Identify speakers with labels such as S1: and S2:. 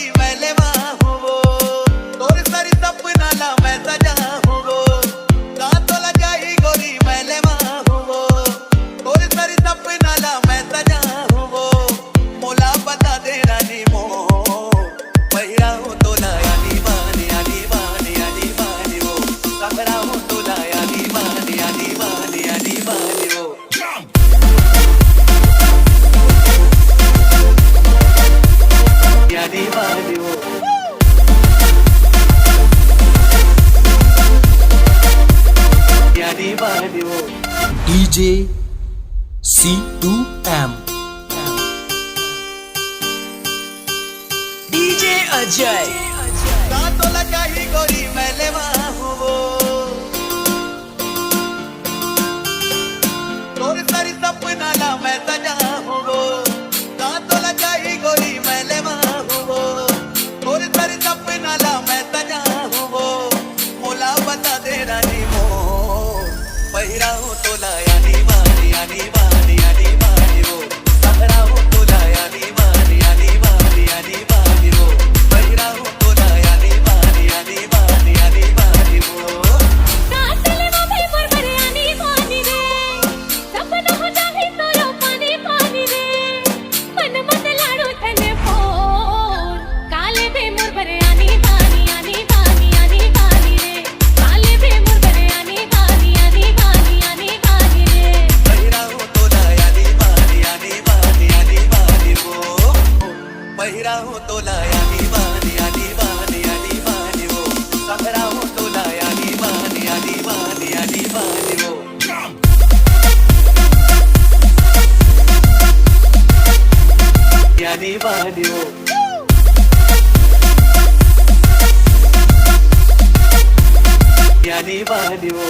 S1: गोरी मैं लेवा हूँ वो, तोर सारी सपनाला मैं सजा हूँ वो, कातोला जाई गोरी मैं लेवा हूँ वो, तोर सारी सपनाला मैं सजा हूँ वो, मोला बता दे रानी मो, पहिरा हूँ तोला यानी बानी यानी बानी यानी बानी वो, संगरा हूँ तोला यानी बानी यानी बानी यानी बानी वो, यानी बानी वो, यानी बानी वो।
S2: DJ C2M
S3: DJ अजय
S1: कातोला जाई गोरी मैं लेवा हूँ वो, तोर सारी सपनाला मैं सजा हूँ वो, कातोला जाई गोरी मैं लेवा हूँ वो, तोर सारी सपनाला मैं सजा हूँ वो, मोला बता दे रानी मो, पहिरा हूँ तोला यानी बानी यानी बानी यानी बानी वो, संगरा हूँ तोला यानी बानी यानी बानी यानी बानी वो, पहिरा हूँ तोला यानी बानी यानी बानी यानी बानी वो।
S4: कातले वो भी मुरमुरे यानी पानी रे, सपना हो जाए तोरो पानी पानी रे, मन मत लाडो थने फोन, काले भी मुरमुरे यानी पानी यानी पानी यानी पानी रे, काले भी मुरमुरे यानी पानी यानी पानी यानी पानी रे,
S1: पहिरा हूँ तोला यानी बानी यानी बानी यानी बानी वो, पहिरा हूँ तोला यानी बानी यानी बानी यानी बानी वो, संगरा हूँ तोला यानी बानी यानी बानी यानी बानी वो, यानी बानी वो, यानी बानी वो।